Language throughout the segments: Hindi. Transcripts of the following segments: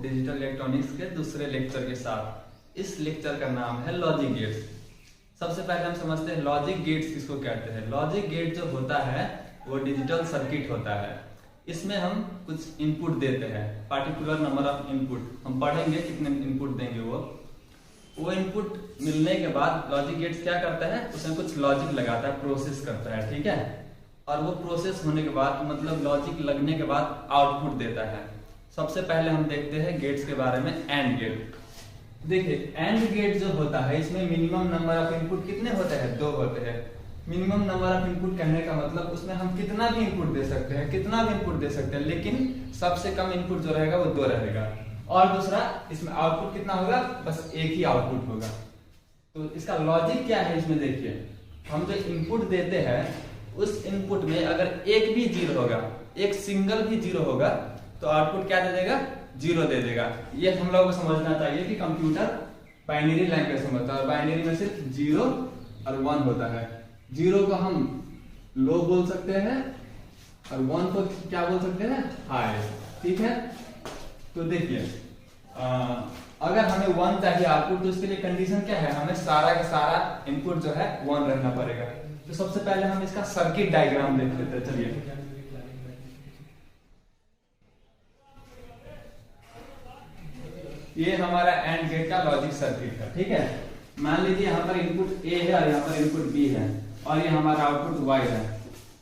डिजिटल इलेक्ट्रॉनिक्स के दूसरे लेक्चर के साथ। इस लेक्चर का नाम है लॉजिक गेट्स। सबसे पहले हम समझते हैं लॉजिक गेट्स किसको कहते हैं। लॉजिक गेट जो होता है वो डिजिटल सर्किट होता है। इसमें हम कुछ इनपुट देते हैं, पार्टिकुलर नंबर ऑफ इनपुट, हम पढ़ेंगे कितने इनपुट देंगे। वो इनपुट मिलने के बाद लॉजिक गेट्स क्या करता है, उसमें कुछ लॉजिक लगाता है, प्रोसेस करता है, ठीक है। और वो प्रोसेस होने के बाद मतलब लॉजिक लगने के बाद आउटपुट देता है। सबसे पहले हम देखते हैं गेट्स के बारे में। एंड गेट, देखिए एंड गेट जो होता है इसमें मिनिमम नंबर ऑफ इनपुट कितने होते हैं, 2 होते हैं। मिनिमम नंबर ऑफ इनपुट कहने का मतलब उसमें हम कितना भी इनपुट दे सकते हैं, कितना भी इनपुट दे सकते हैं, लेकिन सबसे कम इनपुट जो रहेगा वो 2 रहेगा। और दूसरा इसमें आउटपुट कितना होगा, बस एक ही आउटपुट होगा। तो इसका लॉजिक क्या है इसमें देखिए, हम जो इनपुट देते हैं उस इनपुट में अगर एक भी जीरो होगा, एक सिंगल भी जीरो होगा तो आउटपुट क्या दे देगा, 0 दे देगा। ये हम लोगों को समझना चाहिए कि कंप्यूटर बाइनरी लैंग्वेज समझता है और बाइनरी में सिर्फ 0 और 1 होता है। 0 को हम लो बोल सकते हैं और 1 को क्या बोल सकते हैं, हाई, ठीक है। तो देखिए अगर हमें 1 चाहिए आउटपुट तो उसके लिए कंडीशन क्या है, हमें सारा का सारा इनपुट जो है 1 रहना पड़ेगा। तो सबसे पहले हम इसका सर्किट डायग्राम देख लेते हैं, चलिए। ये हमारा एंड गेट का लॉजिक सर्किट है, ठीक है। मान लीजिए यहाँ पर इनपुट ए है और यहाँ पर इनपुट बी है और ये हमारा आउटपुट वाई है।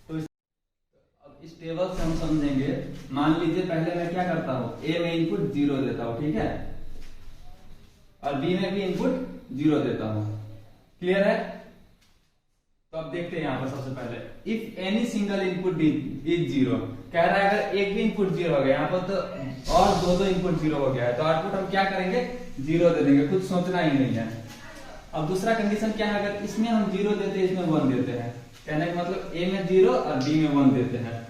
तो अब इस टेबल से हम समझेंगे। मान लीजिए पहले मैं क्या करता हूँ, ए में इनपुट 0 देता हूँ, ठीक है, और बी में भी इनपुट 0 देता हूँ। क्लियर है। तो अब देखते हैं यहाँ पर सबसे पहले if any single input is 0, कह रहा है अगर एक भी इनपुट 0 हो गया यहाँ पर तो और 2 इनपुट 0 हो गया है तो आउटपुट हम क्या करेंगे, 0 दे देंगे, कुछ सोचना ही नहीं है। अब दूसरा कंडीशन क्या है, अगर इसमें हम 0 देते हैं इसमें 1 देते हैं, कहने का मतलब ए में 0 और बी में 1 देते हैं।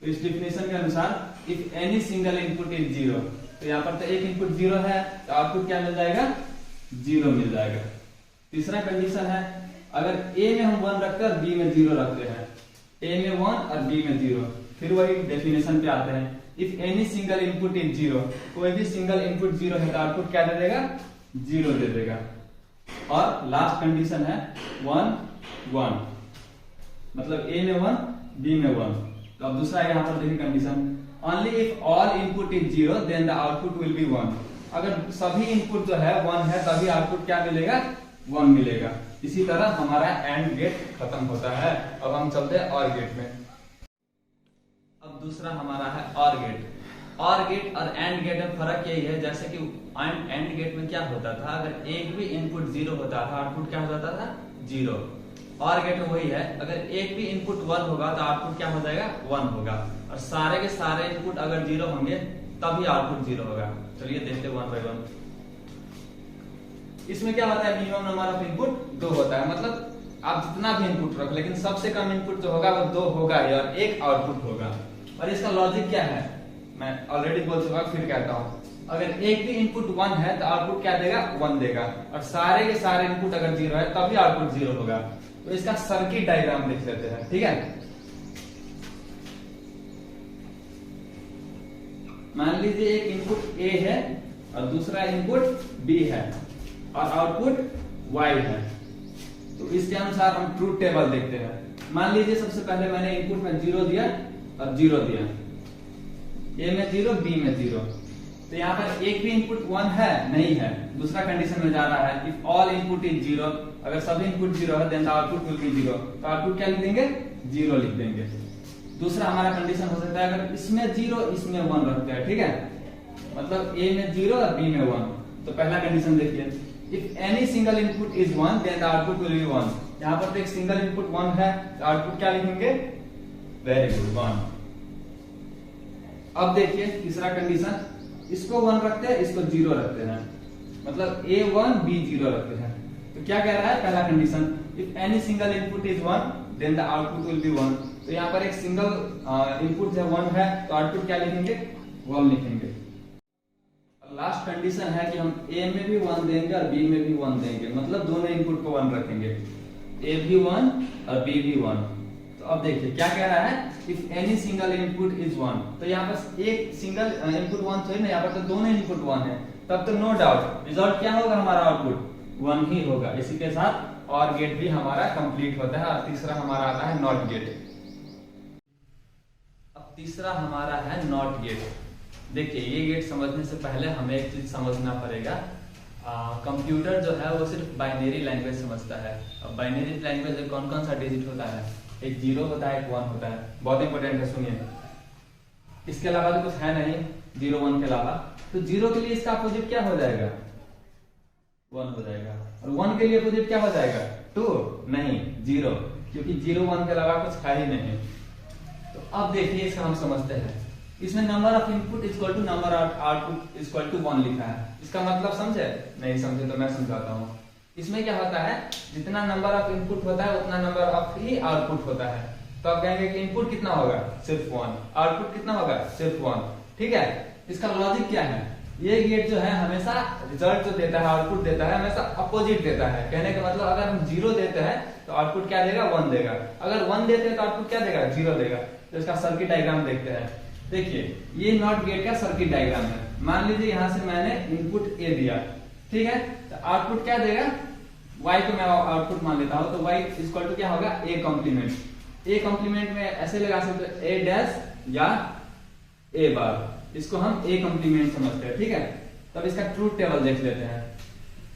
तो इस डिफिनेशन के अनुसार if any single input is 0, तो यहाँ पर तो एक इनपुट 0 है तो आउटपुट क्या मिल जाएगा, 0 मिल जाएगा। तीसरा कंडीशन है अगर ए में हम 1 रखते हैं और बी में 0 रखते हैं, ए में 1 और बी में 0, फिर वही डेफिनेशन पे आते हैं। If any single input is 0, कोई भी सिंगल इनपुट 0 है तो आउटपुट क्या दे देगा, 0 दे देगा। और लास्ट कंडीशन है 1 1, मतलब ए में 1 बी में 1। तो अब दूसरा यहाँ पर देखिए condition, only if all input is 0 then the output will be 1। अगर सभी इनपुट जो है 1 है तभी आउटपुट क्या मिलेगा, 1 मिलेगा। इसी तरह हमारा एंड गेट खत्म होता है। अब हम चलते हैं और गेट में। अब दूसरा हमारा है और गेट। और गेट और एंड गेट में फर्क यही है, जैसे कि एंड गेट में क्या होता था, अगर एक भी इनपुट 0 होता था आउटपुट क्या हो जाता था, 0। और गेट में वही है, अगर एक भी इनपुट 1 होगा तो आउटपुट क्या हो जाएगा, 1 होगा। और सारे के सारे इनपुट अगर 0 होंगे तभी आउटपुट 0 होगा। चलिए देखते 1 बाय 1। इसमें क्या होता है, मिनिमम नंबर ऑफ इनपुट 2 होता है, मतलब आप जितना भी इनपुट रख, लेकिन सबसे कम इनपुट जो होगा वो 2 होगा ही और एक आउटपुट होगा। और इसका लॉजिक क्या है, मैं ऑलरेडी बोल चुका, फिर कहता हूँ। अगर एक भी इनपुट 1 है तो आउटपुट क्या देगा, 1 देगा, और सारे के सारे इनपुट अगर 0 है तभी आउटपुट 0 होगा। तो इसका सर्किट डायग्राम देख लेते हैं, ठीक है। मान लीजिए एक इनपुट ए है और दूसरा इनपुट बी है और आउटपुट y है। तो इसके अनुसार हम ट्रूथ टेबल देखते हैं। मान लीजिए सबसे पहले मैंने इनपुट में 0 दिया और 0 दिया, a में 0 b में 0। तो यहाँ पर एक भी इनपुट 1 है, नहीं है। दूसरा कंडीशन में जा रहा है इफ ऑल इनपुट इज 0, अगर सभी इनपुट 0 है then the output will be 0। तो आउटपुट क्या लिख देंगे, 0 लिख देंगे। दूसरा हमारा कंडीशन हो सकता है अगर इसमें 0 इसमें 1 रखते हैं, ठीक है, मतलब a में 0 और b में 1। तो पहला कंडीशन देखिए, if any single input is 1 then the output will be 1। यहाँ पर तो एक सिंगल इनपुट 1 है तो आउटपुट क्या लिखेंगे, वेरी गुड, 1। अब देखिए तीसरा कंडीशन, इसको 1 रखते हैं, इसको 0 रखते हैं, मतलब a 1 b 0 रखते हैं। तो क्या कह रहा है पहला condition, if any single input is 1 then the output will be 1। तो यहाँ पर एक सिंगल इनपुट जो 1 है तो आउटपुट क्या लिखेंगे, 1 लिखेंगे। लास्ट कंडीशन है कि हम a में भी 1 देंगे और b में भी 1 देंगे, मतलब दोनों इनपुट को 1 रखेंगे, a भी 1 और b भी 1। तो तो अब देखिए क्या कह रहा है, if any single input is 1, तो यहाँ पर एक सिंगल इनपुट 1 थोड़ी ना, यहाँ पर तो दोनों इनपुट 1 है, तब तो नो डाउट रिजल्ट क्या होगा, हमारा आउटपुट 1 ही होगा। इसी के साथ और गेट भी हमारा कंप्लीट होता है। और तीसरा हमारा आता है नॉट गेट। अब तीसरा हमारा है नॉट गेट। देखिए ये गेट समझने से पहले हमें एक चीज समझना पड़ेगा, कंप्यूटर जो है वो सिर्फ बाइनरी लैंग्वेज समझता है। अब बाइनरी लैंग्वेज में कौन कौन सा डिजिट होता है, एक 0 होता है, एक 1 होता है, बहुत इंपॉर्टेंट है, सुनिए। इसके अलावा तो कुछ है नहीं 0 1 के अलावा, तो 0 के लिए इसका अपोजिट क्या हो जाएगा, 1 हो जाएगा, और 1 के लिए अपोजिट क्या हो जाएगा, 2 नहीं 0, क्योंकि 0 1 के अलावा कुछ है ही नहीं। तो अब देखिए इसका हम समझते हैं, इसमें number of input equal to number of output equal to 1 लिखा है। इसका मतलब समझे, नहीं समझे तो मैं समझाता हूँ। इसमें क्या होता है, जितना नंबर ऑफ इनपुट होता है उतना नंबर ऑफ ही आउटपुट होता है। तो आप कहेंगे कि इनपुट कितना होगा, सिर्फ 1, आउटपुट कितना होगा, सिर्फ 1। ठीक है, इसका लॉजिक क्या है, ये गेट जो है हमेशा रिजल्ट जो देता है, आउटपुट देता है, हमेशा अपोजिट देता है। कहने का मतलब अगर हम 0 देते हैं तो आउटपुट क्या देगा, 1 देगा, अगर 1 देते हैं तो आउटपुट क्या देगा, 0 देगा। तो इसका सर्किट डायग्राम देखते हैं। देखिए ये नॉट गेट का सर्किट डायग्राम है। मान लीजिए यहां से मैंने इनपुट ए दिया, ठीक है, तो आउटपुट क्या देगा, y को मैं आउटपुट मान लेता हूं, तो y इक्वल टू क्या होगा, a कॉम्प्लीमेंट। a कॉम्प्लीमेंट में ऐसे लगा सकते हैं a डैश या a बार, इसको हम a कॉम्प्लीमेंट समझते हैं। ठीक है, तब इसका ट्रूथ टेबल देख लेते हैं।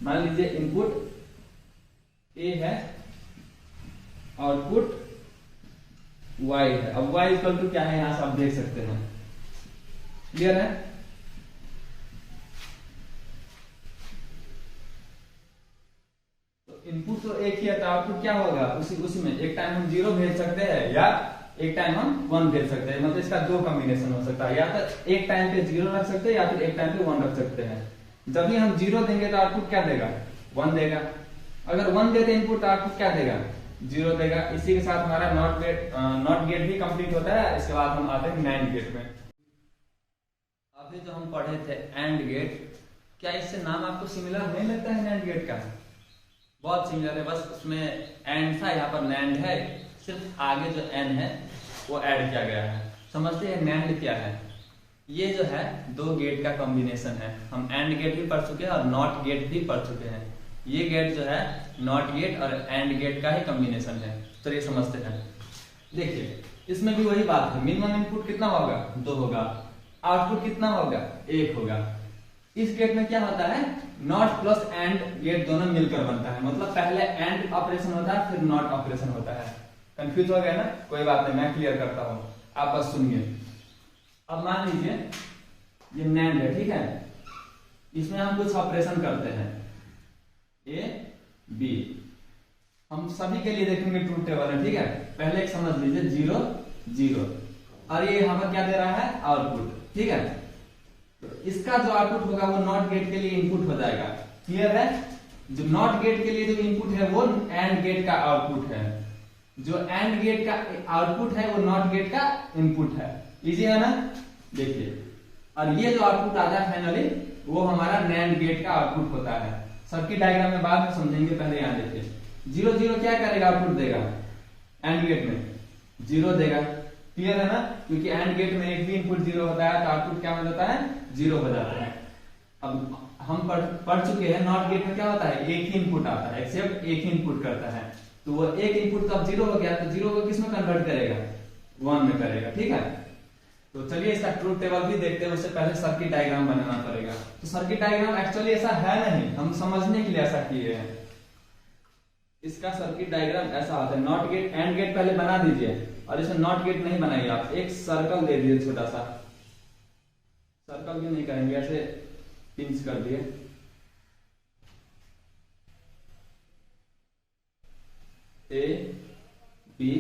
मान लीजिए इनपुट a है, आउटपुट y है। अब y इक्वल टू क्या है, यहां से आप देख सकते हैं, क्लियर है। तो इनपुट तो एक ही है, तो आउटपुट क्या होगा, उसी में एक टाइम हम 0 भेज सकते हैं या एक टाइम हम 1 भेज सकते हैं। मतलब इसका 2 कॉम्बिनेशन हो सकता है, या तो एक टाइम पे 0 रख सकते हैं या फिर एक टाइम पे 1 रख सकते हैं। जब भी हम 0 देंगे तो आउटपुट क्या देगा, 1 देगा। अगर 1 देते इनपुट तो आउटपुट क्या देगा, 0 देगा। इसी के साथ हमारा नॉट गेट भी कंप्लीट होता है। इसके बाद हम आते हैं नैंड गेट में। अभी जो हम पढ़े थे एंड गेट, क्या इससे नाम आपको सिमिलर नहीं लगता है नैंड गेट का, बहुत सिमिलर है, बस उसमें एंड था, यहाँ पर नैंड है, सिर्फ आगे जो एन है वो ऐड किया गया है। समझते हैं नैंड क्या है, ये जो है 2 गेट का कॉम्बिनेशन है। हम एंड गेट भी पढ़ चुके हैं और नॉट गेट भी पढ़ चुके हैं। ये गेट जो है नॉट गेट और एंड गेट का ही कॉम्बिनेशन है। चलिए समझते हैं। देखिए इसमें भी वही बात है, मिनिमम इनपुट कितना होगा, 2 होगा, आउटपुट कितना होगा, 1 होगा। इस गेट में क्या होता है, नॉट प्लस एंड गेट दोनों मिलकर बनता है। मतलब पहले एंड ऑपरेशन होता है फिर नॉट ऑपरेशन होता है। कंफ्यूज हो गया ना, कोई बात नहीं, मैं क्लियर करता हूं, आप बस सुनिए। अब मान लीजिए ये नैंड है, ठीक है, इसमें हम कुछ ऑपरेशन करते हैं, ए बी, हम सभी के लिए देखेंगे ट्रूथ टेबल है। ठीक है, पहले एक समझ लीजिए 0 0, और ये यहाँ पर क्या दे रहा है, आउटपुट। ठीक है, तो इसका जो आउटपुट होगा वो नॉट गेट के लिए इनपुट हो जाएगा। क्लियर है, जो नॉट गेट के लिए जो इनपुट है वो एंड गेट का आउटपुट है, जो एंड गेट का आउटपुट है वो नॉट गेट का इनपुट है। इजी है ना। देखिए, और ये जो आउटपुट आता है फाइनली वो हमारा नैंड गेट का आउटपुट होता है। सर्किट डायग्राम में बाद में समझेंगे, पहले यहाँ देखिए 0 0 क्या करेगा, आउटपुट देगा, एंड गेट में 0 देगा। क्लियर है ना, क्योंकि एंड गेट में एक भी इनपुट 0 होता है तो आउटपुट क्या हो जाता है, 0 हो जाता है। अब हम पढ़ चुके हैं नॉट गेट में क्या होता है, एक ही इनपुट आता है, एक्सेप्ट एक ही इनपुट करता है। तो वो एक इनपुट तो अब 0 हो गया, तो 0 को किस में कन्वर्ट करेगा, 1 में करेगा। ठीक है, तो चलिए इसका ट्रूथ टेबल भी देखते हैं, उससे पहले सर्किट डायग्राम बनाना पड़ेगा। तो सर्किट डायग्राम एक्चुअली ऐसा है नहीं, हम समझने के लिए ऐसा किए हैं। इसका सर्किट डायग्राम ऐसा होता है, नॉट गेट एंड गेट पहले बना दीजिए, और इसमें नॉट गेट नहीं बनाइए, आप एक सर्कल दे दीजिए, छोटा सा सर्कल भी नहीं करेंगे, ऐसे पिंच कर दिए, ए बी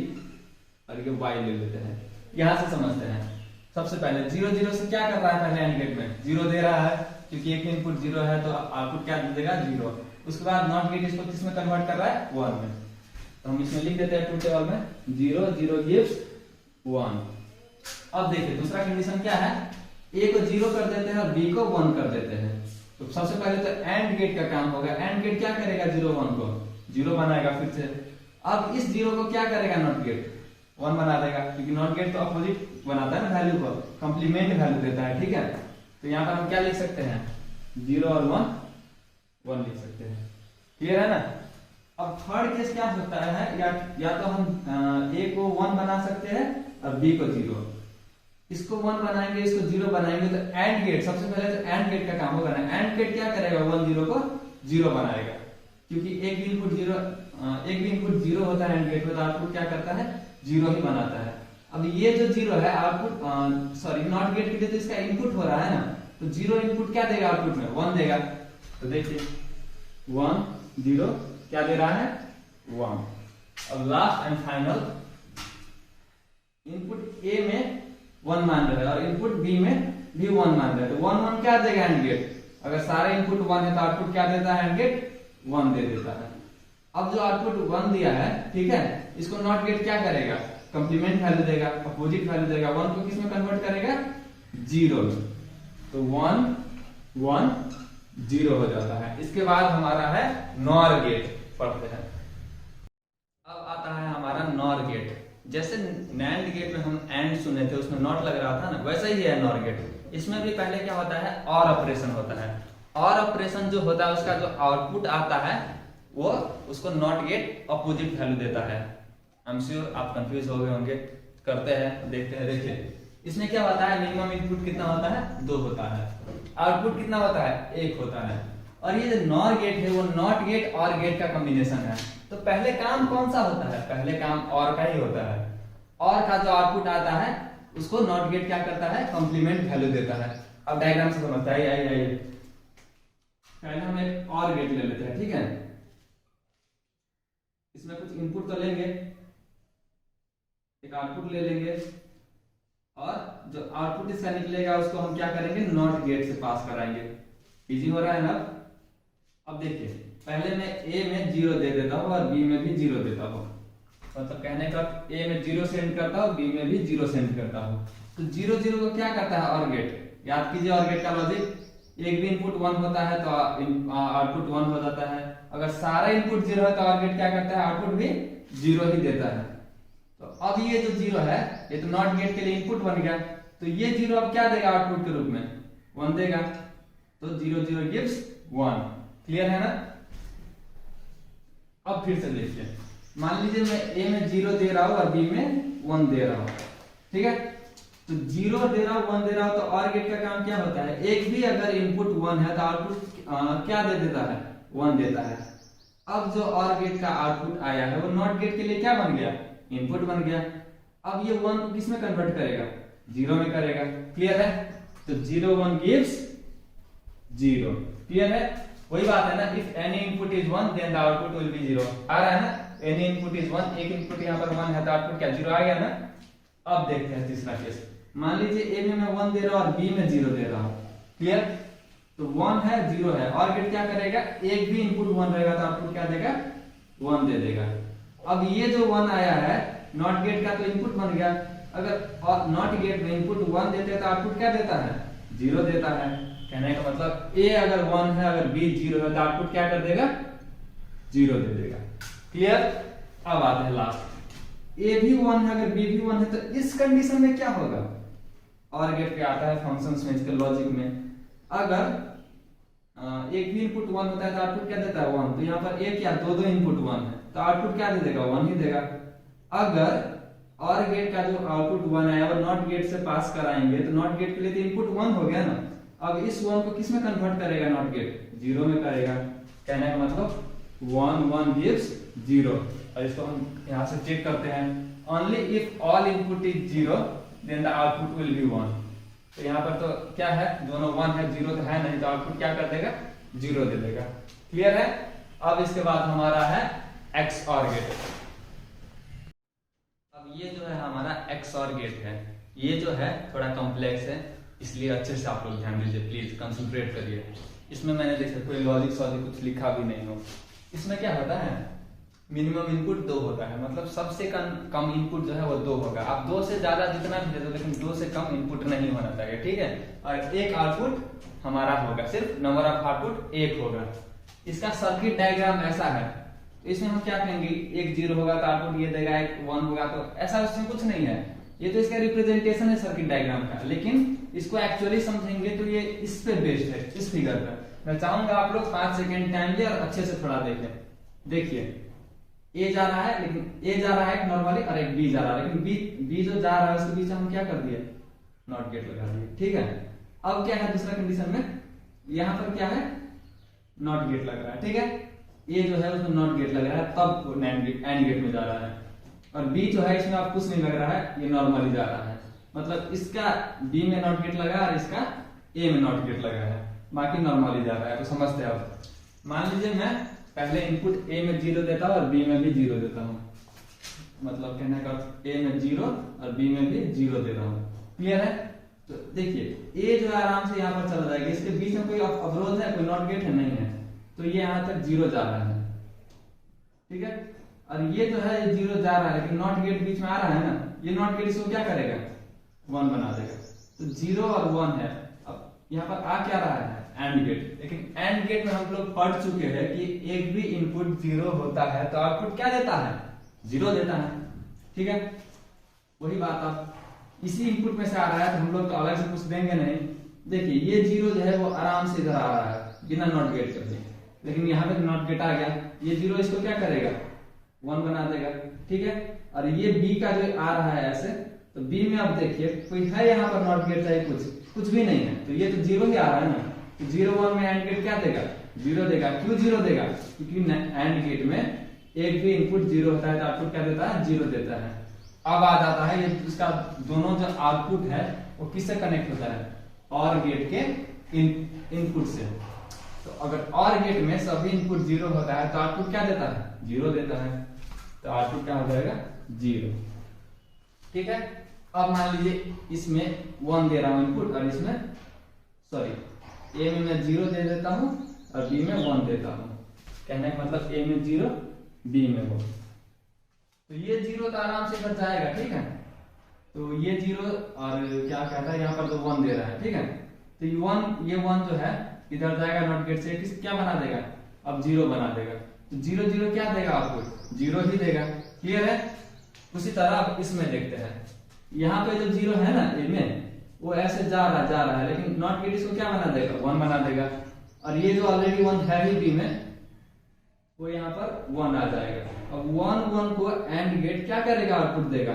और ये वाई ले लेते हैं। यहां से समझते हैं। सबसे पहले 0 0 से क्या कर रहा है, पहले एंड गेट में 0 दे रहा है, क्योंकि एक इनपुट 0 है तो आउटपुट क्या देगा, 0। उसके बाद नॉट गेट इसको किसमें कन्वर्ट कर रहा है, 1 में। तो हम इसमें लिख देते हैं ट्रूथ टेबल में 0 0 गिव्स 1। अब देखिए दूसरा कंडीशन क्या है, ए को 0 कर देते हैं और बी को 1 कर देते हैं। तो सबसे पहले तो एंड गेट का काम होगा, एंड गेट क्या करेगा, 0 1 को 0 बनाएगा फिर से। अब इस 0 को क्या करेगा नॉट गेट, 1 बना देगा, क्योंकि नॉट गेट तो अपोजिट बनाता है ना वैल्यू को, कंप्लीमेंट वैल्यू देता है, ठीक है। तो यहाँ पर हम क्या लिख सकते हैं, 0 और 1 लिख सकते हैं, क्लियर है ना। अब थर्ड केस क्या हो सकता है, या तो हम A को 1 बना सकते हैं और B को 0, इसको 1 बनाएंगे इसको 0 बनाएंगे, तो एंड गेट सबसे पहले तो एंड गेट का काम होगा ना। एंड गेट क्या करेगा, 1 0 को 0 बनाएगा, क्योंकि एक भी इनपुट 0 होता है एंड गेट में, तो आउटपुट क्या करता है, 0 ही बनाता है। अब ये जो 0 है आउटपुट सॉरी नॉट गेट के लिए तो इसका इनपुट हो रहा है ना, तो 0 इनपुट क्या देगा आउटपुट में, 1 देगा। तो देखिए 1 0 क्या दे रहा है, 1। अब last and final input A में 1 मान रहा है और इनपुट B में भी 1 मान रहा है, तो 1 1 क्या देगा एंड गेट, अगर सारे इनपुट 1 है तो आउटपुट क्या देता है एंड गेट 1 दे देता है। अब जो आउटपुट 1 दिया है, ठीक है, इसको नॉट गेट क्या करेगा, कंप्लीमेंट वैल्यू देगा, अपोजिट वैल्यू देगा, 1 को किस में कन्वर्ट करेगा, 0 में, तो 1 1 0 हो जाता है। इसके बाद हमारा है नॉर गेट, पढ़ते हैं। अब आता है हमारा नॉर गेट। जैसे नैंड गेट में हम एंड सुने थे उसमें नॉट लग रहा था ना, वैसा ही है नॉर गेट। इसमें भी पहले क्या होता है, और ऑपरेशन होता है। और ऑपरेशन जो होता है उसका जो आउटपुट आता है वो उसको नॉट गेट अपोजिट वैल्यू देता है। आई एम श्योर आप कंफ्यूज हो गए होंगे, करते हैं देखते हैं। देखिए इसमें क्या होता है, मिनिमम इनपुट कितना होता है, 2 होता है, आउटपुट कितना होता है, 1 होता है। और ये जो नॉर गेट है वो नॉट गेट और गेट का कॉम्बिनेशन है। तो पहले काम कौन सा होता है, पहले काम और का ही होता है। और का जो आउटपुट आता है उसको नॉट गेट क्या करता है, कॉम्प्लीमेंट वैल्यू देता है। अब डायग्राम से समझता है, आइए पहले हम एक और गेट ले लेते हैं, ठीक है। इसमें कुछ इनपुट तो लेंगे, एक आउटपुट ले लेंगे, और जो आउटपुट इसका निकलेगा उसको हम क्या करेंगे, नॉट गेट से पास कराएंगे। इजी हो रहा है ना। अब देखिए पहले मैं A में 0 दे देता हूँ और B में भी 0 देता हूँ, मतलब कहने का A में 0 सेंड करता हूँ, B में भी 0 सेंड करता हूँ। तो 0 0 को क्या करता है, और गेट। याद कीजिए और गेट का लॉजिक, एक भी इनपुट 1 होता है तो आउटपुट 1 हो जाता है। अगर सारा इनपुट 0 है तो और गेट क्या करता है, आउटपुट भी 0 ही देता है। तो अब ये जो 0 है ये तो नॉट गेट के लिए इनपुट बन गया, तो ये 0 अब क्या देगा आउटपुट के रूप में, 1 देगा। तो 0 0 गिव्स 1, क्लियर है ना। अब फिर से देखिए, मान लीजिए मैं A में 0 दे रहा हूं और B में 1 दे रहा हूं, ठीक है। तो 0 दे रहा हूं 1 दे रहा हूं, तो और गेट का काम क्या होता है, एक भी अगर इनपुट 1 है तो आउटपुट क्या दे देता है, 1 देता है। अब जो और गेट का आउटपुट आया है वो नॉट गेट के लिए क्या बन गया, इनपुट बन गया। अब ये 1 को किस में कन्वर्ट करेगा, 0 में करेगा, क्लियर है। तो 0 1 गिव्स 0, क्लियर है। वही बात है ना, if any input is 1 then the output will be 0। आ रहा है ना, एनी इनपुट इज 1, एक इनपुट यहाँ पर 1 है तो आउटपुट क्या 0 आ गया ना। अब देखते हैं तीसरा केस। मान लीजिए A में मैं 1 दे रहा हूं और B में 0 दे रहा हूं, क्लियर। तो 1 है 0 है, और गेट क्या करेगा, एक भी इनपुट 1 रहेगा तो आउटपुट क्या देगा, 1 दे देगा। अब ये जो 1 आया है नॉट गेट का तो इनपुट बन गया। अगर और नॉट गेट में इनपुट 1 देते हैं तो आउटपुट क्या देता है, 0 देता है। कहने का मतलब A अगर 1 है अगर B 0 है तो आउटपुट क्या कर देगा, 0 दे देगा, क्लियर। अब आते हैं लास्ट, A भी 1 है अगर B भी 1 है, तो इस कंडीशन में क्या होगा, और गेट पे आता है फंक्शंस में, इसके लॉजिक में। अगर एक भी इनपुट 1 होता है तो आउटपुट क्या देता है, 1। तो यहाँ पर एक या दो इनपुट 1 है तो आउटपुट क्या दे देगा, 1 ही देगा। अगर और गेट का जो आउटपुट 1 आया वो नॉट गेट से पास कराएंगे तो नॉट गेट के लिए तो इनपुट 1 हो गया ना। अब इस 1 को किस में कन्वर्ट करेगा, नॉट गेट 0 में करेगा। कहने का मतलब 1 1 गिव्स 0। और इसको हम यहाँ से चेक करते हैं, only if all input is 0 then the output will be 1। तो यहाँ पर तो क्या है, दोनों 1 है 0 तो है नहीं, तो आउटपुट क्या कर देगा, 0 दे देगा, क्लियर है। अब इसके बाद हमारा है XOR गेट। अब ये जो है हमारा XOR गेट है, ये जो है थोड़ा कॉम्प्लेक्स है, इसलिए अच्छे से आप लोग ध्यान दीजिए, प्लीज कंसंट्रेट करिए। इसमें मैंने देखा कोई लॉजिक सॉजिक कुछ लिखा भी नहीं हो। इसमें क्या होता है, मिनिमम इनपुट 2 होता है, मतलब सबसे कम इनपुट जो है वो 2 होगा। आप 2 से ज्यादा जितना भी दे दो लेकिन 2 से कम इनपुट नहीं होना चाहिए, ठीक है। और एक आउटपुट हमारा होगा, सिर्फ नंबर ऑफ आउटपुट 1 होगा। इसका सर्किट डायग्राम ऐसा है, तो इसमें हम क्या कहेंगे, एक 0 होगा तो आउटपुट ये देगा, एक 1 होगा तो ऐसा, उसमें कुछ नहीं है, ये तो इसका रिप्रेजेंटेशन है सर्किट डायग्राम का। लेकिन इसको एक्चुअली समझेंगे तो ये इस पे बेस्ड है, इस फिगर पर। मैं चाहूंगा आप लोग 5 सेकंड टाइम ले और अच्छे से थोड़ा देखें। देखिए ए जा रहा है, लेकिन ए जा रहा है नॉर्मली और एक बी जा रहा है, लेकिन बी जो जा रहा है उसके बीच हम क्या कर दिए, नॉट गेट लगा दिए, ठीक है। अब क्या है दूसरा कंडीशन में, यहाँ पर क्या है, नॉट गेट लग रहा है, ठीक है। ए जो है उसमें नॉट गेट लग रहा है, तब एंड गेट में जा रहा है। और बी जो है इसमें आप कुछ नहीं लग रहा है, ये नॉर्मली जा रहा है। मतलब इसका बी में नॉट गेट लगा और इसका ए में नॉट गेट लगा है, बाकी नॉर्मली जा रहा है। तो समझते हैं आप। मान लीजिए मैं पहले इनपुट ए में 0 देता हूं और बी में भी 0 देता हूं, मतलब कहने का ए में 0 और बी में भी 0 दे रहा हूं। क्लियर है? तो देखिए ए जो है आराम से यहाँ पर चला जाएगा, इसके बीच में कोई अवरोध है, कोई नॉट गेट है, नहीं है, तो ये यहाँ तक 0 जा रहा है, ठीक है। और ये जो है ये 0 जा रहा है, लेकिन नॉट गेट बीच में आ रहा है ना, ये नॉट गेट इसको क्या करेगा, 1 बना देगा। तो 0 और 1 है। अब यहाँ पर आ क्या रहा है, एंड गेट। लेकिन एंड गेट में हम लोग पढ़ चुके हैं कि एक भी इनपुट 0 होता है तो आउटपुट क्या देता है, 0 देता है, ठीक है। वही बात आप इसी इनपुट में से आ रहा है तो हम लोग तो अलग से कुछ देंगे नहीं। देखिए ये 0 जो है वो आराम से इधर आ रहा है बिना नॉट गेट करके, लेकिन यहाँ पे नॉट गेट आ गया, ये 0 इसको क्या करेगा, 1 बना देगा, ठीक है। और ये बी का जो आ रहा है ऐसे, तो बी में आप देखिए कोई है यहाँ पर नॉट गेट चाहे कुछ भी नहीं है, तो ये तो 0 ही आ रहा है ना। तो 0 1 में एंड गेट क्या देगा, 0 देगा। क्यों 0 देगा, क्योंकि एंड गेट में एक भी इनपुट 0 होता है तो आउटपुट क्या देता है, 0 देता है। अब आ जाता है ये इसका दोनों जो आउटपुट है वो किससे कनेक्ट होता है, और गेट के इनपुट से। तो अगर और गेट में सभी इनपुट 0 होता है तो आउटपुट क्या देता है, 0 देता है। तो आउटपुट क्या हो जाएगा, 0, ठीक है। अब मान लीजिए इसमें 1 दे रहा हूं इनपुट और इसमें सॉरी ए में मैं 0 दे देता हूं और बी में 1 देता हूं। कहने का मतलब ए में 0 बी में 1, तो ये 0 तो आराम से इधर जाएगा, ठीक है। तो ये 0 और क्या कहता है यहाँ पर तो 1 दे रहा है, ठीक है। तो ये 1 जो है इधर जाएगा नॉट गेट से, क्या बना देगा, अब 0 बना देगा। तो 0 0 क्या देगा आपको, 0 ही देगा। क्लियर है? उसी तरह आप इसमें देखते हैं, यहाँ पे जो 0 है ना ए में, वो ऐसे जा रहा है, लेकिन नॉट गेट इसको क्या बना देगा, 1 बना देगा। और ये जो ऑलरेडी 1 है ही बी में, वो यहाँ पर 1 आ जाएगा। अब 1 1 को एंड गेट क्या करेगा, आउटपुट देगा,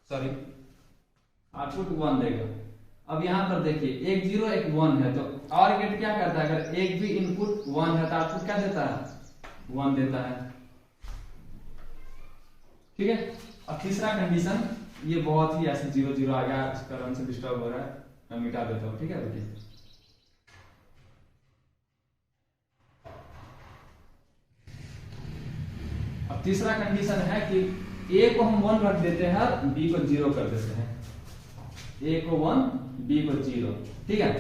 सॉरी आउटपुट 1 देगा। अब यहाँ पर देखिए एक 0 एक 1 है, तो और गेट क्या करता है, अगर एक भी इनपुट 1 है तो आउटपुट क्या देता है, 1 देता है, ठीक है। अब तीसरा कंडीशन, ये बहुत ही ऐसे 0 0 आ गया, इस कारण से डिस्टर्ब हो रहा है, मैं मिटा देता हूं, ठीक है। देखिए अब तीसरा कंडीशन है कि ए को हम 1 रख देते हैं और बी को 0 कर देते हैं, ए को 1 बी को 0, ठीक है।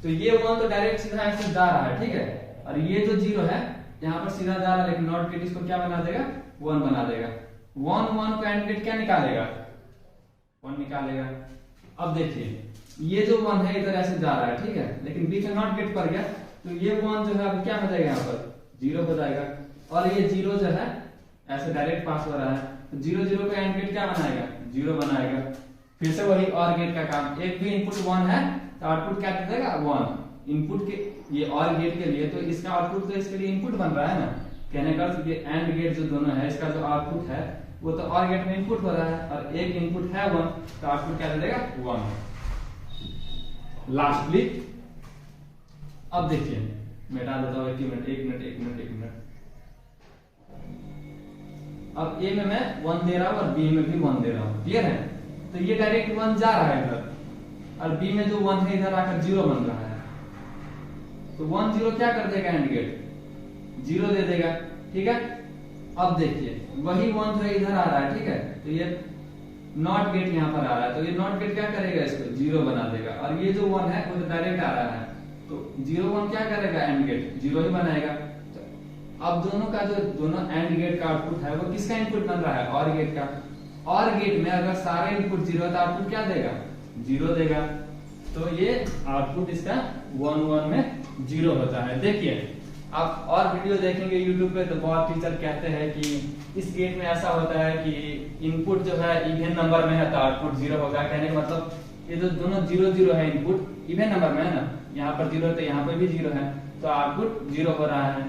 तो ये 1 तो डायरेक्ट सीधा ऐसे जा रहा है, ठीक है। और ये जो 0 है यहाँ पर सीधा जा रहा है, लेकिन नॉट गेट इसको क्या बना देगा, 1 बना देगा। 1 1 को एंड गेट क्या निकालेगा, 1 निकालेगा। अब देखिए ये जो 1 है इधर ऐसे जा रहा है, ठीक है, लेकिन बीच में नॉट गेट पड़ गया, तो ये 1 जो है अब क्या हो जाएगा, यहाँ पर 0 हो जाएगा। और ये 0 जो है ऐसे डायरेक्ट पास हो रहा है, तो 0 0 को एंड गेट क्या बनाएगा, 0 बनाएगा। फिर से वही और गेट का काम, एक भी इनपुट 1 है तो आउटपुट क्या देगा, 1 इनपुट के, ये और गेट के लिए, तो इसका आउटपुट तो इसके लिए इनपुट बन रहा है ना। कहने का ये एंड गेट जो दोनों है, इसका जो आउटपुट है वो तो और गेट में इनपुट हो रहा है, और एक इनपुट है 1, तो आउटपुट क्या देगा, 1। लास्टली अब देखिए मिटा देता हूं, एक मिनट। अब ए में मैं 1 दे रहा हूं और बी में भी 1 दे रहा हूं, क्लियर है। तो ये डायरेक्ट 1 जा रहा है इधर, और बी में जो 1 है इधर आकर 0 बन रहा है, तो 1 0 क्या कर देगा, एंड गेट 0 दे देगा, ठीक है। अब देखिए वही 1 जो है इधर आ रहा है, ठीक है, तो ये नॉट गेट यहाँ पर आ रहा है, तो ये नॉट गेट क्या करेगा, इसको 0 बना देगा। और ये जो 1 है वो तो डायरेक्ट आ रहा है, तो 0 1 क्या करेगा, एंड गेट 0 ही बनाएगा। तो अब दोनों का जो दोनों एंड गेट का आउटपुट है वो किसका इनपुट बन रहा है, और गेट का। और गेट में अगर सारे इनपुट 0 है तो आउटपुट क्या देगा, 0 देगा। तो ये आउटपुट इसका 1 1 में 0 होता है। देखिए आप और वीडियो देखेंगे YouTube पे तो बहुत टीचर कहते हैं कि इस गेट में ऐसा होता है कि इनपुट जो है इवन नंबर में है तो आउटपुट 0 होगा। कहने का मतलब ये जो दोनों 0 0 है, इनपुट इवन नंबर में है ना, यहाँ पर 0 तो यहाँ पर भी 0 है तो आउटपुट 0 हो रहा है।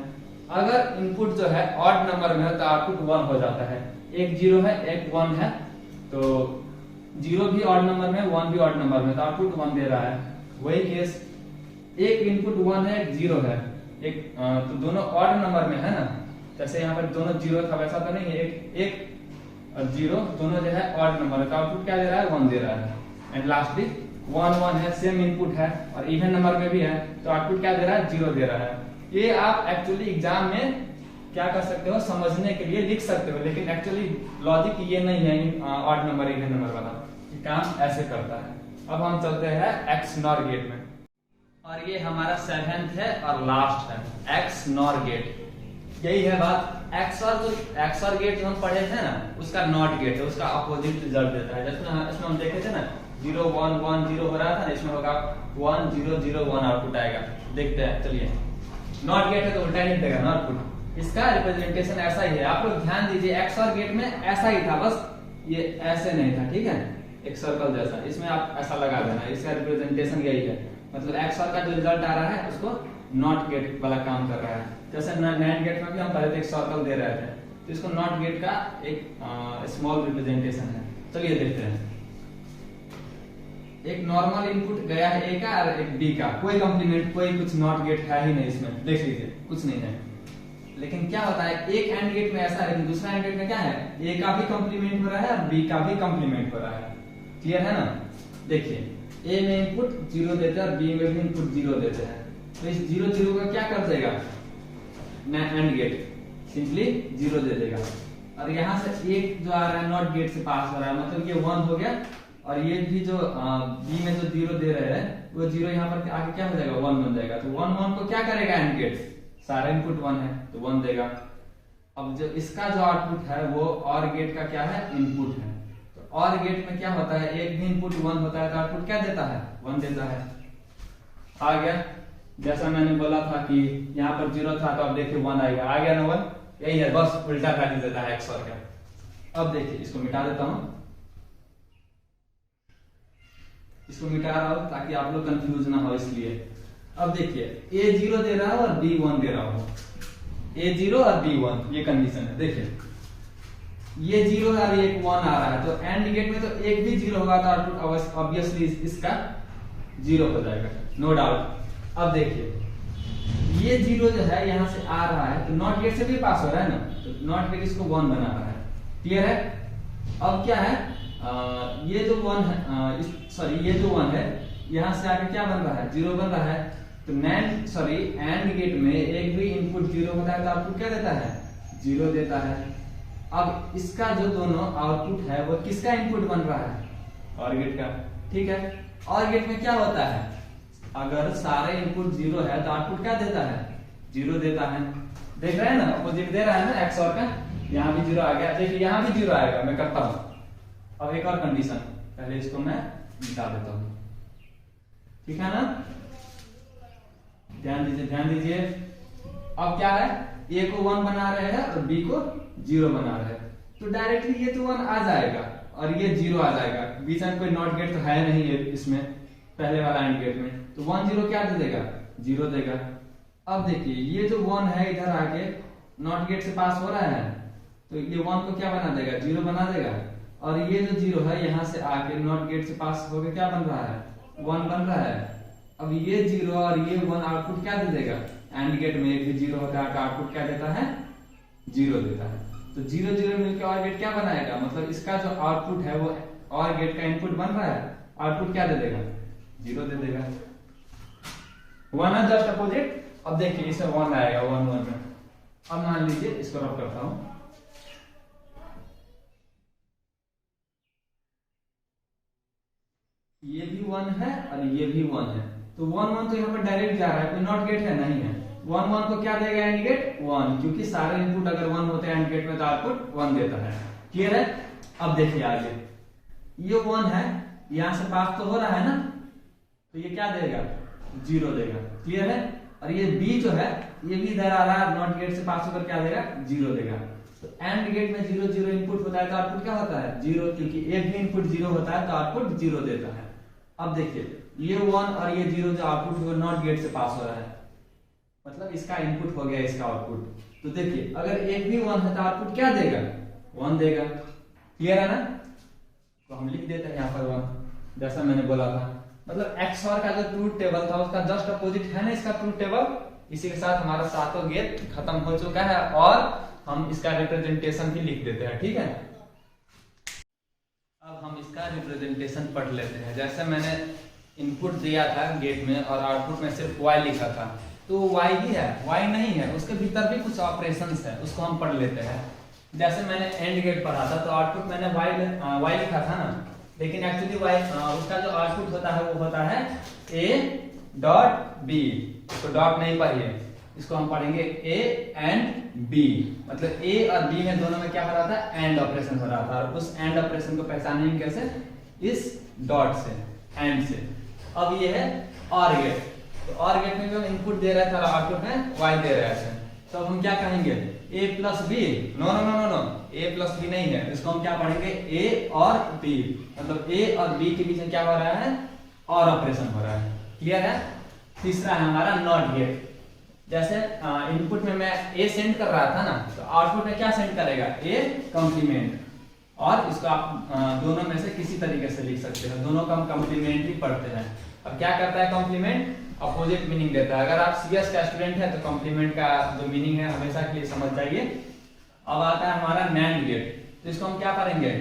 अगर इनपुट जो है ऑड नंबर में है तो आउटपुट 1 हो जाता है। एक 0 है एक 1 है तो 0 भी ऑड नंबर में 1 भी ऑड नंबर में तो आउटपुट 1 दे रहा है। वही केस एक इनपुट 1 है एक 0 है, एक तो दोनों ऑड नंबर में है ना, जैसे यहाँ पर दोनों 0 था वैसा तो नहीं है, एक और 0 दोनों जो है ऑड नंबर है तो आउटपुट क्या दे रहा है 1 दे रहा है। एंड लास्टली 1 1 है, सेम इनपुट है और इवन नंबर में भी है तो आउटपुट क्या दे रहा है 0 दे रहा है। ये आप एक्चुअली एग्जाम में क्या कर सकते हो, समझने के लिए लिख सकते हो, लेकिन एक्चुअली लॉजिक ये नहीं है ऑड नंबर इवन नंबर वाला, ये काम ऐसे करता है। अब हम चलते हैं XNOR गेट में और ये हमारा 7th है और लास्ट है XNOR गेट। यही है बात, XOR गेट जो हम पढ़े थे ना उसका नॉट गेट है, उसका अपोजिट रिजल्ट देता है। इसमें हम देखे थे ना 0 1 1 0 हो रहा था ना, इसमें होगा 1 0 0 1 आउटपुट आएगा। देखते हैं चलिए, नॉट गेट है तो उल्टा ही देगा ना आउटपुट। इसका रिप्रेजेंटेशन ऐसा ही है, आप लोग ध्यान दीजिए। XOR गेट में ऐसा ही था, बस ये ऐसे नहीं था, ठीक है, एक सर्कल जैसा, इसमें आप ऐसा लगा देना। इसका रिप्रेजेंटेशन यही है, मतलब XOR का जो रिजल्ट आ रहा है उसको नॉट गेट वाला काम कर रहा है। जैसे NAND गेट में भी हम पहले एक सर्कल दे रहे थे तो इसको नॉट गेट का एक स्मॉल रिप्रेजेंटेशन है। चलिए देखते हैं। एक नॉर्मल इनपुट गया है A का और एक B का, कोई कंप्लीमेंट कोई कुछ नॉट गेट है ही नहीं इसमें, देख लीजिए कुछ नहीं है। लेकिन क्या होता है एक एंड गेट में ऐसा है, लेकिन दूसरा एंड गेट में क्या है, A का भी कंप्लीमेंट हो रहा है और B का भी कंप्लीमेंट हो रहा है। क्लियर है ना? देखिए A में इनपुट 0 देते हैं और B में भी इनपुट 0 देते हैं, तो इस 0 0 का क्या कर देगा एंड गेट, सिंपली 0 दे देगा। और यहाँ से एक जो आ रहा है नॉट गेट से पास हो रहा है, मतलब ये 1 हो गया, और ये भी जो B में जो 0 दे रहे हैं वो 0 यहाँ पर आगे क्या हो जाएगा 1 बन जाएगा। तो 1 1 को क्या करेगा एंड गेट, सारा इनपुट 1 है तो 1 देगा। अब जो इसका जो आउटपुट है वो OR गेट का क्या है, इनपुट है। तो OR गेट में क्या होता है, एक भी इनपुट 1 होता है तो आउटपुट क्या देता है 1 देता है। आ गया, जैसा मैंने बोला था कि यहाँ पर 0 था तो अब देखिए 1 आएगा, आ गया ना 1, यही है, बस उल्टा वैल्यू देता है XOR का। अब देखिए इसको मिटा देता हूं, इसको मिटा रहा हूं ताकि आप लोग कंफ्यूज ना हो इसलिए। अब देखिए A 0 दे रहा है और B 1 दे रहा हूं, A 0 और B 1 ये कंडीशन है। देखिए ये 0 और ये 1 आ रहा है तो एंड गेट में तो एक भी 0 होगा तो आउटपुट ऑब्वियसली इसका 0 हो जाएगा, नो डाउट। अब देखिए ये 0 जो है यहाँ से आ रहा है तो नॉट गेट से भी पास हो रहा है ना, तो नॉट गेट इसको 1 बना रहा है। क्लियर है? अब क्या है, ये जो 1 है, सॉरी ये जो 1 है यहाँ से आगे क्या बन रहा है 0 बन रहा है। तो एंड गेट में एक भी इनपुट 0 होता है तो आउटपुट क्या देता है 0 देता है। अब इसका जो दोनों आउटपुट है वो किसका इनपुट बन रहा है, OR गेट का, ठीक है। OR गेट में क्या होता है, अगर सारे इनपुट 0 है तो आउटपुट क्या देता है 0 देता है। देख रहे हैं ना, अपोजिट दे रहा है ना XOR का, यहाँ भी 0 आ गया, देखिए यहाँ भी 0 आएगा। मैं करता हूं अब एक और कंडीशन, पहले इसको मैं मिटा देता हूं, ठीक है ना, ध्यान दीजिए ध्यान दीजिए। अब क्या है, A को 1 बना रहे हैं और B को 0 बना रहे हैं, तो डायरेक्टली ये तो 1 आ जाएगा और ये 0 आ जाएगा। बीच में कोई नॉट गेट तो है नहीं है इसमें, पहले वाला एंड गेट में, तो 1 0 क्या दे देगा 0 देगा। अब देखिए ये जो 1 है इधर आके नॉट गेट से पास हो रहा है तो ये 1 को क्या बना देगा 0 बना देगा, और ये जो 0 है यहाँ से आके नॉट गेट से पास होकर क्या बन रहा है 1 बन रहा है। अब ये 0 और ये 1 आउटपुट क्या दे देगा, एंड गेट में एक भी 0 होता है तो आउटपुट क्या देता है 0 देता है। तो 0 0 मिलकर OR गेट क्या बनाएगा, मतलब इसका जो आउटपुट है वो OR गेट का इनपुट बन रहा है, आउटपुट क्या दे देगा 0 दे देगा। 1 है जस्ट अपोजिट। अब देखिए इसमें 1 आएगा 1 1 में। अब मान लीजिए इसको रब करता हूं, ये भी 1 है और ये भी 1 है, तो 1 1 तो यहाँ पर डायरेक्ट जा रहा है, कोई नॉट गेट है नहीं है। 1 1 को क्या देगा एंड गेट 1, क्योंकि सारे इनपुट अगर 1 होते हैं एंड गेट में तो आउटपुट 1 देता है। क्लियर है? अब देखिए आगे ये 1 है, यहां से पास तो हो रहा है ना, तो ये क्या देगा 0 देगा। क्लियर है? और ये बी जो है ये भी इधर आ रहा है, नॉट गेट से पास होकर क्या देगा, 0 देगा। तो एंड गेट में 0 0 इनपुट होता है तो आउटपुट क्या होता है, 0, क्योंकि एक भी इनपुट 0 होता है तो आउटपुट 0 देता है। अब देखिए ये 1 और ये 0 जो आउटपुट वो नॉट गेट से पास हो रहा है, मतलब इसका इनपुट हो गया इसका आउटपुट। तो देखिए अगर एक भी 1 है तो आउटपुट क्या देगा, 1 देगा। क्लियर है ना? तो हम लिख देते हैं यहाँ पर 1, जैसा मैंने बोला था। मतलब XOR का जो ट्रूथ टेबल था उसका जस्ट अपोजिट है ना इसका ट्रूथ टेबल। इसी के साथ हमारा सातों गेट खत्म हो चुका है और हम इसका रिप्रेजेंटेशन भी लिख देते हैं। ठीक है, अब हम इसका रिप्रेजेंटेशन पढ़ लेते हैं। जैसे मैंने इनपुट दिया था गेट में और आउटपुट में सिर्फ y लिखा था, तो y ही है, y नहीं है, उसके भीतर भी कुछ ऑपरेशंस है, उसको हम पढ़ लेते हैं। जैसे मैंने एंड गेट पढ़ा था तो आउटपुट मैंने y लिखा था ना, लेकिन एक्चुअली उसका जो आउटपुट होता है वो होता है a डॉट b। तो डॉट नहीं पढ़िए, इसको हम पढ़ेंगे a एंड b। मतलब a और b में दोनों में क्या हो रहा था, एंड ऑपरेशन हो रहा था, और उस एंड ऑपरेशन को पहचानेंगे कैसे, इस डॉट से, एंड से। अब ये है और गेट, तो और गेट में भी हम इनपुट दे रहे थे और आउटपुट में y दे रहे थे। तो अब हम क्या कहेंगे, a plus B, no no no no no, a plus B नहीं है, इसको हम क्या पढ़ेंगे, a और b। मतलब a और b के बीच में क्या हो रहा है, और ऑपरेशन हो रहा है। क्लियर है? तीसरा है हमारा नॉट गेट। जैसे इनपुट में मैं a सेंड कर रहा था ना, तो आउटपुट में क्या सेंड करेगा, a कॉम्प्लीमेंट। और इसको आप दोनों में से किसी तरीके से लिख सकते हैं, दोनों का हम कॉम्प्लीमेंट्री पढ़ते हैं। अब क्या करता है कॉम्प्लीमेंट, अपोजिट मीनिंग देता है। अगर आप सीएस का स्टूडेंट है तो कॉम्प्लीमेंट का जो मीनिंग है हमेशा के लिए समझ जाइए। अब आता है हमारा नैंड गेट, तो इसको हम क्या पढ़ेंगे,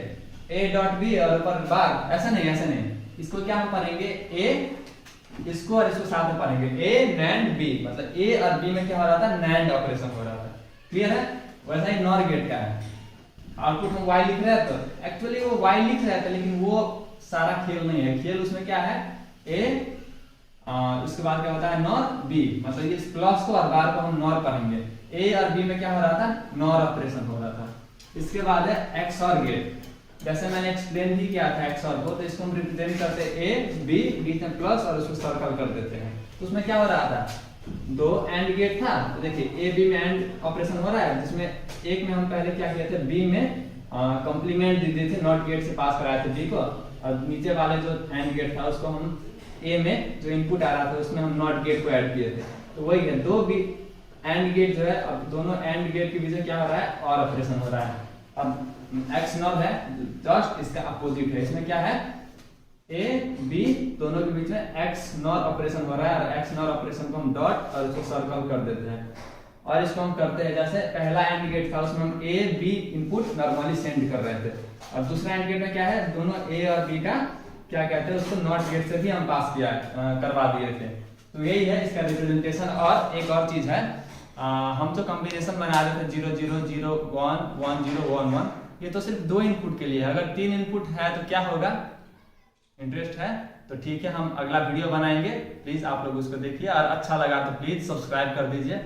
a डॉट बी और ऊपर बार, ऐसा नहीं, ऐसा नहीं, इसको क्या हम पढ़ेंगे, a, इसको और इसको साथ में पढ़ेंगे, a नैंड b। मतलब a और b में क्या हो रहा था, नैंड ऑपरेशन हो रहा था। क्लियर है? वैसा ही नॉर गेट का है, आउटपुट हम y लिख रहे हैं, तो एक्चुअली वो y लिख रहे थे लेकिन वो सारा खेल नहीं है। खेल उसमें क्या है, a उसके बाद क्या होता है, नॉर b। मतलब इस प्लस को और बार को हम नॉर पढ़ेंगे। a और b में क्या हो रहा था, नॉर ऑपरेशन हो रहा था। इसके बाद है XOR गेट। जैसे मैंने एक्सप्लेन भी किया था XOR को, तो इसको हम रिप्रेजेंट करते हैं a b, बीच में प्लस और उसको सर्कल कर देते हैं। तो उसमें क्या हो रहा था, दो एंड गेट था, तो देखिए a b में एंड ऑपरेशन हो रहा है, जिसमें एक में हम पहले क्या किए थे, b में कॉम्प्लीमेंट दे दिए थे, नॉट गेट से पास कराए थे b को, और नीचे वाले जो एंड गेट था उसको हम a में जो इनपुट आ रहा था उसमें हम नॉट गेट को ऐड किए थे। तो वही है, दो भी एंड गेट जो है, अब दोनों एंड गेट के बीच में क्या हो रहा है, और ऑपरेशन हो रहा है। अब एक्स नॉर है, जस्ट इसका अपोजिट है, इसमें क्या है, a b दोनों के बीच में एक्स नॉर ऑपरेशन हो रहा है, और एक्स नॉर ऑपरेशन को हम डॉट और उसको सर्कल कर देते हैं। और इसको हम करते हैं, जैसे पहला एंड गेट था उसमें हम a b input normally send कर रहे थे, और दूसरा एंड गेट में क्या है, दोनों a और b का क्या कहते हैं, उसको नॉट गेट से भी हम पास किया करवा दिए थे। तो यही है इसका रिप्रेजेंटेशन। और एक और चीज है, हम जो कॉम्बिनेशन बना रहे थे 0 0 0 1 1 0 1 1, ये तो सिर्फ 2 इनपुट के लिए है। अगर 3 इनपुट है तो क्या होगा, इंटरेस्ट है तो ठीक है, हम अगला वीडियो बनाएंगे, प्लीज आप लोग उसको देखिए, और अच्छा लगा तो प्लीज सब्सक्राइब कर दीजिए।